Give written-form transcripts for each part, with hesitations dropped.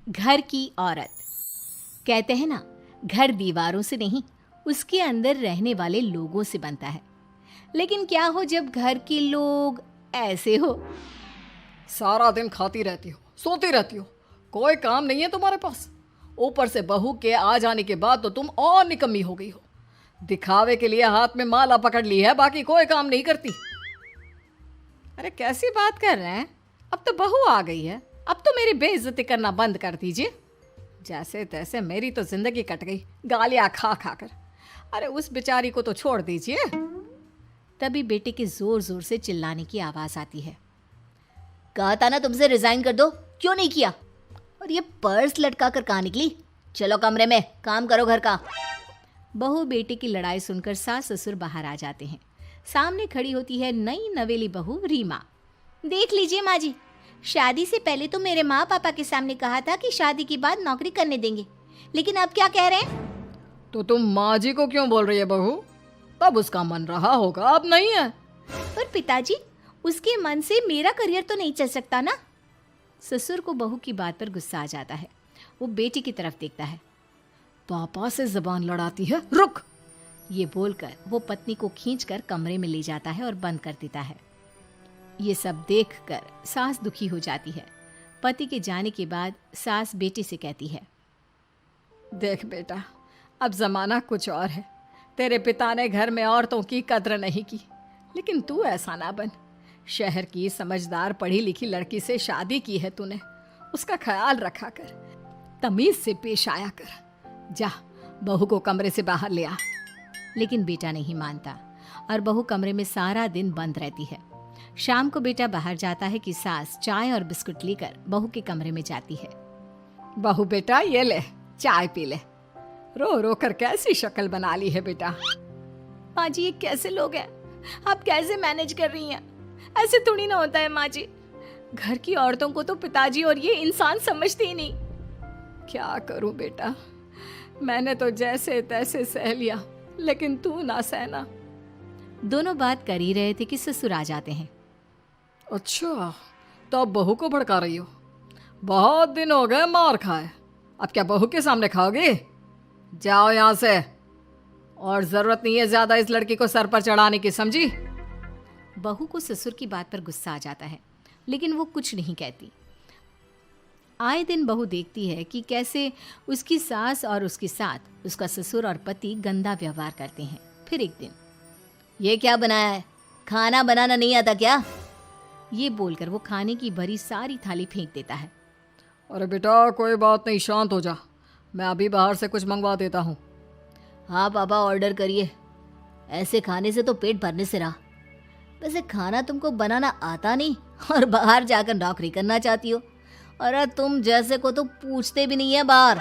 घर की औरत। कहते हैं ना, घर दीवारों से नहीं, उसके अंदर रहने वाले लोगों से बनता है। लेकिन क्या हो जब घर के लोग ऐसे हो? सारा दिन खाती रहती हो, सोती रहती हो, कोई काम नहीं है तुम्हारे पास। ऊपर से बहू के आ जाने के बाद तो तुम और निकम्मी हो गई हो। दिखावे के लिए हाथ में माला पकड़ ली है, बाकी कोई काम नहीं करती। अरे कैसी बात कर रहे हैं? अब तो बहू आ गई है, अब तो मेरी बेइज्जती करना बंद कर दीजिए। जैसे तैसे मेरी तो जिंदगी कट गई, गालियां खा खा कर। अरे उस बेचारी को तो छोड़ दीजिए। तभी बेटे के जोर जोर से चिल्लाने की आवाज आती है। कहा था ना तुमसे रिजाइन कर दो, क्यों नहीं किया? और ये पर्स लटका कर कहाँ निकली? चलो कमरे में, काम करो घर का। बहू बेटे की लड़ाई सुनकर सास ससुर बाहर आ जाते हैं। सामने खड़ी होती है नई नवेली बहू रीमा। देख लीजिए माँ जी, शादी से पहले तो मेरे माँ पापा के सामने कहा था कि शादी के बाद नौकरी करने देंगे, लेकिन अब क्या कह रहे हैं? तो तुम माँ जी को क्यों बोल रही है बहू? तब उसका मन रहा होगा, अब नहीं है। पर पिताजी, उसके मन से मेरा करियर तो नहीं चल सकता ना। ससुर को बहू की बात पर गुस्सा आ जाता है। वो बेटी की तरफ देखता है। पापा से जबान लड़ाती है, रुक। ये बोलकर वो पत्नी को खींचकर कमरे में ले जाता है और बंद कर देता है। ये सब देखकर सास दुखी हो जाती है। पति के जाने के बाद सास बेटी से कहती है, देख बेटा, अब जमाना कुछ और है। तेरे पिता ने घर में औरतों की कद्र नहीं की, लेकिन तू ऐसा ना बन। शहर की समझदार पढ़ी लिखी लड़की से शादी की है तूने, उसका ख्याल रखा कर, तमीज से पेश आया कर। जा, बहू को कमरे से बाहर ले आ। लेकिन बेटा नहीं मानता और बहू कमरे में सारा दिन बंद रहती है। शाम को बेटा बाहर जाता है कि सास चाय और बिस्कुट लेकर बहू के कमरे में जाती है। बहू बेटा ये ले, चाय पी ले। रो रो कर कैसी शक्ल बना ली है बेटा। माँ जी, ये कैसे लोग हैं? आप कैसे मैनेज कर रही हैं? ऐसे थोड़ी ना होता है माँ जी। घर की औरतों को तो पिताजी और ये इंसान समझते ही नहीं। क्या करूं बेटा, मैंने तो जैसे तैसे सह लिया, लेकिन तू ना सहना। दोनों बात कर ही रहे थे कि ससुर आ जाते हैं। अच्छा, तो अब बहू को भड़का रही हो? बहुत दिन हो गए मार खाए, अब क्या बहू के सामने खाओगे? जाओ यहाँ से, और जरूरत नहीं है ज्यादा इस लड़की को सर पर चढ़ाने की, समझी? बहू को ससुर की बात पर गुस्सा आ जाता है, लेकिन वो कुछ नहीं कहती। आए दिन बहू देखती है कि कैसे उसकी सास और उसके साथ उसका ससुर और पति गंदा व्यवहार करते हैं। फिर एक दिन, ये क्या बनाया है? खाना बनाना नहीं आता क्या? ये बोलकर वो खाने की भरी सारी थाली फेंक देता है। अरे बेटा कोई बात नहीं, शांत हो जा, मैं अभी बाहर से कुछ मंगवा देता हूँ। हाँ पापा, ऑर्डर करिए। ऐसे खाने से तो पेट भरने से रहा। वैसे खाना तुमको बनाना आता नहीं और बाहर जाकर नौकरी करना चाहती हो। अरे तुम जैसे को तो पूछते भी नहीं है बाहर।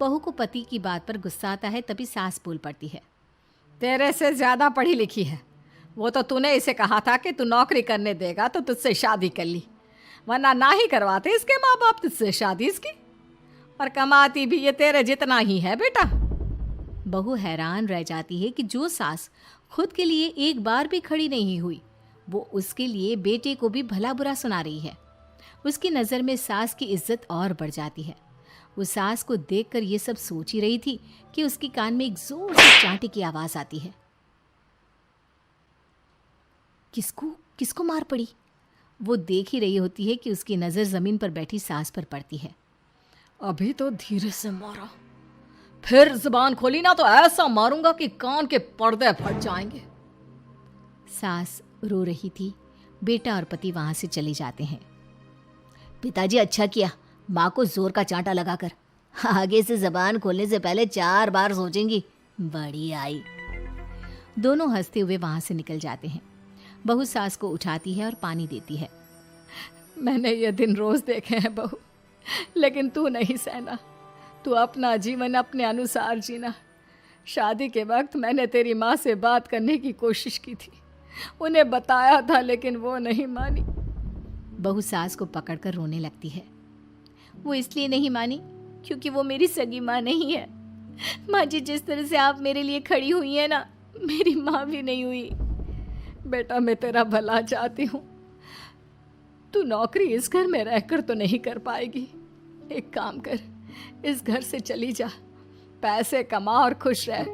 बहू को पति की बात पर गुस्सा आता है, तभी सास बोल पड़ती है। तेरे से ज्यादा पढ़ी लिखी है, वो तो तूने इसे कहा था कि तू नौकरी करने देगा तो तुझसे शादी कर ली, वरना ना ही करवाते इसके माँ बाप तुझसे शादी इसकी। और कमाती भी ये तेरे जितना ही है बेटा। बहू हैरान रह जाती है कि जो सास खुद के लिए एक बार भी खड़ी नहीं हुई, वो उसके लिए बेटे को भी भला बुरा सुना रही है। उसकी नज़र में सास की इज्जत और बढ़ जाती है। वो सास को देखकर ये सब सोच ही रही थी कि उसके कान में एक जोर से चांटे की आवाज आती है। किसको किसको मार पड़ी? वो देख ही रही होती है कि उसकी नज़र जमीन पर बैठी सास पर पड़ती है। अभी तो धीरे से मारा, फिर जुबान खोली ना तो ऐसा मारूंगा कि कान के पर्दे फट जाएंगे। सास रो रही थी। बेटा और पति वहां से चले जाते हैं। पिताजी अच्छा किया माँ को जोर का चांटा लगाकर, आगे से जबान खोलने से पहले 4 बार सोचेंगी। बड़ी आई। दोनों हंसते हुए वहां से निकल जाते हैं। बहू सास को उठाती है और पानी देती है। मैंने ये दिन रोज देखे हैं बहू, लेकिन तू नहीं सहना। तू अपना जीवन अपने अनुसार जीना। शादी के वक्त मैंने तेरी माँ से बात करने की कोशिश की थी, उन्हें बताया था, लेकिन वो नहीं मानी। बहू सास को पकड़कर रोने लगती है। वो इसलिए नहीं मानी क्योंकि वो मेरी सगी माँ नहीं है। माँ जी, जिस तरह से आप मेरे लिए खड़ी हुई है ना, मेरी माँ भी नहीं हुई। बेटा मैं तेरा भला चाहती हूँ, तू नौकरी इस घर में रहकर तो नहीं कर पाएगी, एक काम कर, इस घर से चली जा, पैसे कमा और खुश रह।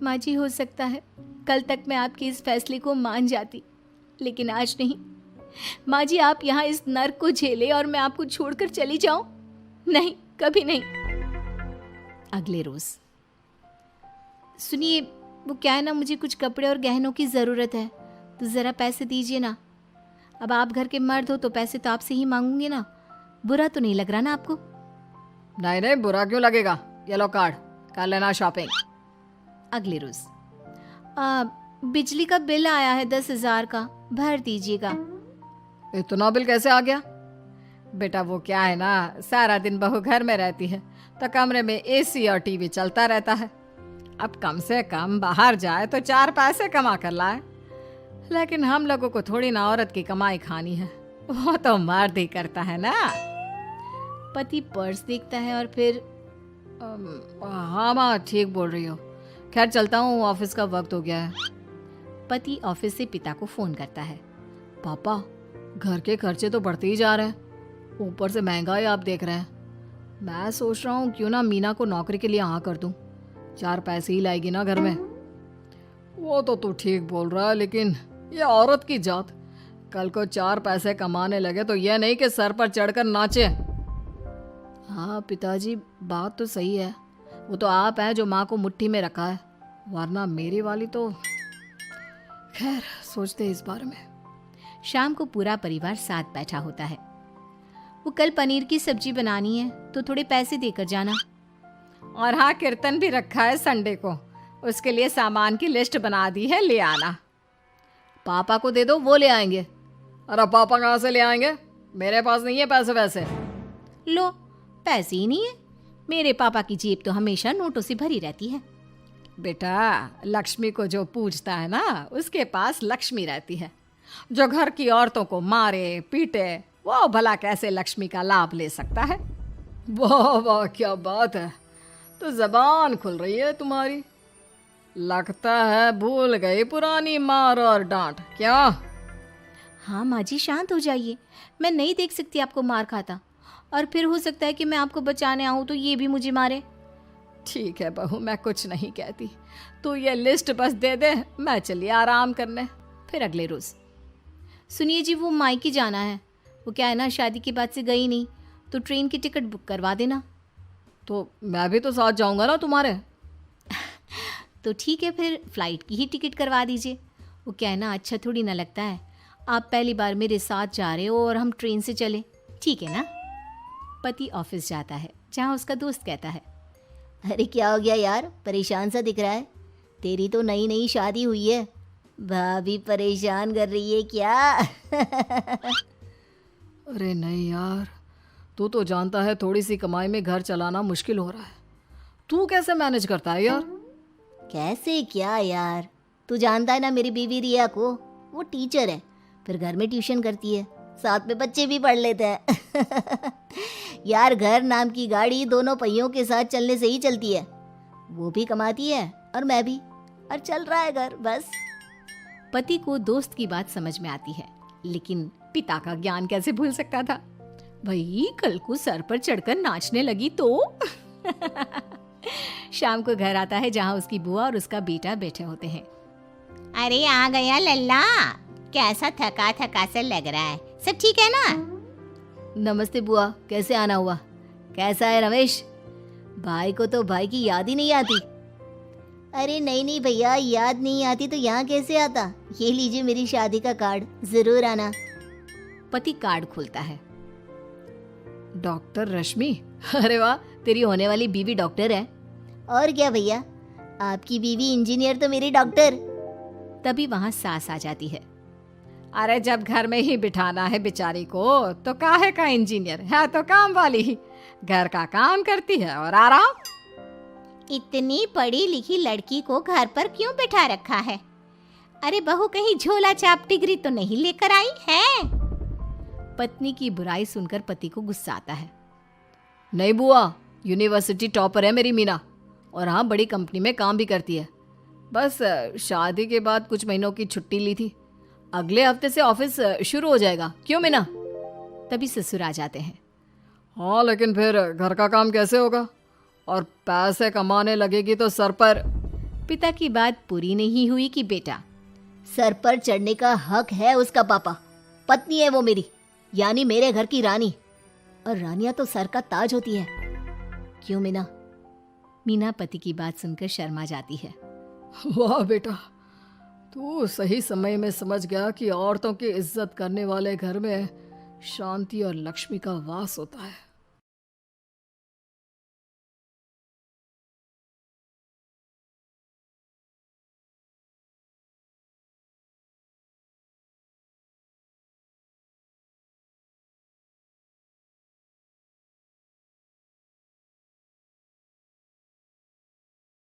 माँ जी, हो सकता है कल तक मैं आपके इस फैसले को मान जाती, लेकिन आज नहीं। माँ जी, आप यहाँ इस नर्क को झेले और मैं आपको छोड़कर चली जाऊं? नहीं, कभी नहीं। अगले रोज, सुनिए, वो क्या है ना, मुझे कुछ कपड़े और गहनों की ज़रूरत है, तो ज़रा पैसे दीजिए ना। अब आप घर के मर्द हो तो पैसे तो आपसे ही मांगूंगे ना। बुरा तो नहीं लग रहा ना आपको? नहीं नहीं, बुरा क्यों लगेगा, ये लो कार्ड, कर लेना शॉपिंग। अगले रोज, बिजली का बिल आया है 10,000 का, भर दीजिएगा। इतना बिल कैसे आ गया? बेटा वो क्या है ना, सारा दिन बहू घर में रहती है तो कमरे में एसी और टीवी चलता रहता है। अब कम से कम बाहर जाए तो 4 पैसे कमा कर लाए, लेकिन हम लोगों को थोड़ी ना औरत की कमाई खानी है, वो तो मर्द ही करता है ना। पति पर्स देखता है और फिर हाँ माँ, ठीक बोल रही हो, खैर चलता हूँ, ऑफिस का वक्त हो गया है। पति ऑफिस से पिता को फोन करता है। पापा, घर के खर्चे तो बढ़ते ही जा रहे हैं, ऊपर से महंगाई आप देख रहे हैं। मैं सोच रहा हूँ क्यों ना मीना को नौकरी के लिए हाँ कर दूँ, 4 पैसे ही लाएगी ना घर में। वो तो तू ठीक बोल रहा है, लेकिन ये औरत की जात, कल को 4 पैसे कमाने लगे तो यह नहीं कि सर पर चढ़कर नाचे। हाँ पिताजी, बात तो सही है, वो तो आप हैं जो माँ को मुट्ठी में रखा है, वरना मेरी वाली तो। खैर, सोचते इस बारे में। शाम को पूरा परिवार साथ बैठा होता है। वो कल पनीर की सब्जी बनानी है तो थोड़े पैसे देकर जाना। और हाँ, कीर्तन भी रखा है संडे को, उसके लिए सामान की लिस्ट बना दी है, ले आना। पापा को दे दो, वो ले आएंगे। अरे पापा कहाँ से ले आएंगे, मेरे पास नहीं है पैसे वैसे। लो, पैसे ही नहीं है? मेरे पापा की जेब तो हमेशा नोटों से भरी रहती है। बेटा, लक्ष्मी को जो पूजता है ना, उसके पास लक्ष्मी रहती है। जो घर की औरतों को मारे पीटे, वो भला कैसे लक्ष्मी का लाभ ले सकता है? वाह वाह, क्या बात है, तो जबान खुल रही है तुम्हारी। लगता है भूल गई पुरानी मार और डांट, क्या? हाँ माँ जी, शांत हो जाइए, मैं नहीं देख सकती आपको मार खाता, और फिर हो सकता है कि मैं आपको बचाने आऊँ तो ये भी मुझे मारे। ठीक है बहू, मैं कुछ नहीं कहती, तू ये लिस्ट बस दे दे, मैं चलिए आराम करने। फिर अगले रोज, सुनिए जी, वो मायके जाना है, वो क्या है ना, शादी के बाद से गई नहीं, तो ट्रेन की टिकट बुक करवा देना। तो मैं भी तो साथ जाऊंगा ना तुम्हारे। तो ठीक है, फिर फ्लाइट की ही टिकट करवा दीजिए। वो क्या है ना, अच्छा थोड़ी ना लगता है, आप पहली बार मेरे साथ जा रहे हो और हम ट्रेन से चले, ठीक है ना? पति ऑफिस जाता है, जहाँ उसका दोस्त कहता है, अरे क्या हो गया यार, परेशान सा दिख रहा है, तेरी तो नई नई शादी हुई है, भाभी परेशान कर रही है क्या? अरे नहीं यार, तू तो जानता है थोड़ी सी कमाई में घर चलाना मुश्किल हो रहा है, तू कैसे मैनेज करता है यार? कैसे क्या यार, तू जानता है ना मेरी बीवी रिया को, वो टीचर है, फिर घर में ट्यूशन करती है, साथ में बच्चे भी पढ़ लेते हैं। यार, घर नाम की गाड़ी दोनों पहियों के साथ चलने से ही चलती है, वो भी कमाती है और मैं भी, और चल रहा है घर बस। पति को दोस्त की बात समझ में आती है, लेकिन पिता का ज्ञान कैसे भूल सकता था? भाई, कल को सर पर चढ़कर नाचने लगी तो। शाम को घर आता है, जहाँ उसकी बुआ और उसका बेटा बैठे होते हैं। अरे आ गया लल्ला, कैसा थका थका सा लग रहा है, सब ठीक है ना? नमस्ते बुआ, कैसे आना हुआ? कैसा है रमेश? भाई को तो भाई की याद ही नहीं आती। अरे नहीं नहीं भैया, याद नहीं आती तो यहाँ कैसे आता, ये लीजिए मेरी शादी का कार्ड, जरूर आना। पति कार्ड खोलता है। डॉक्टर रश्मि, अरे वाह, तेरी होने वाली बीवी डॉक्टर है। और क्या भैया, आपकी बीवी इंजीनियर तो मेरी डॉक्टर। तभी वहाँ सास आ जाती है। अरे जब घर में ही बिठाना है बेचारी को, तो काहे का इंजीनियर है, तो काम वाली ही, घर का काम करती है और आराम। इतनी पढ़ी लिखी लड़की को घर पर क्यों बिठा रखा है? अरे बहू कहीं झोला छाप डिग्री तो नहीं लेकर आई है? पत्नी की बुराई सुनकर पति को गुस्सा आता है। नहीं बुआ, यूनिवर्सिटी टॉपर है मेरी मीना, और हाँ बड़ी कंपनी में काम भी करती है, बस शादी के बाद कुछ महीनों की छुट्टी ली थी, अगले हफ्ते से ऑफिस शुरू हो जाएगा। क्यों मीना? तभी ससुर आ जाते हैं। हाँ, लेकिन फिर घर का काम कैसे होगा? और पैसे कमाने लगेगी तो सर पर। पिता की बात पूरी नहीं हुई कि बेटा, सर पर चढ़ने का हक है उसका पापा। पत्नी है वो मेरी, यानी मेरे घर की रानी। और रानियां तो सर का ताज होती है। क्यों मीना? मीना पति की बात सुनकर शर्मा जाती है। वाह बेटा, तू सही समय में समझ गया कि औरतों की इज्जत करने वाले घर में शांति और लक्ष्मी का वास होता है।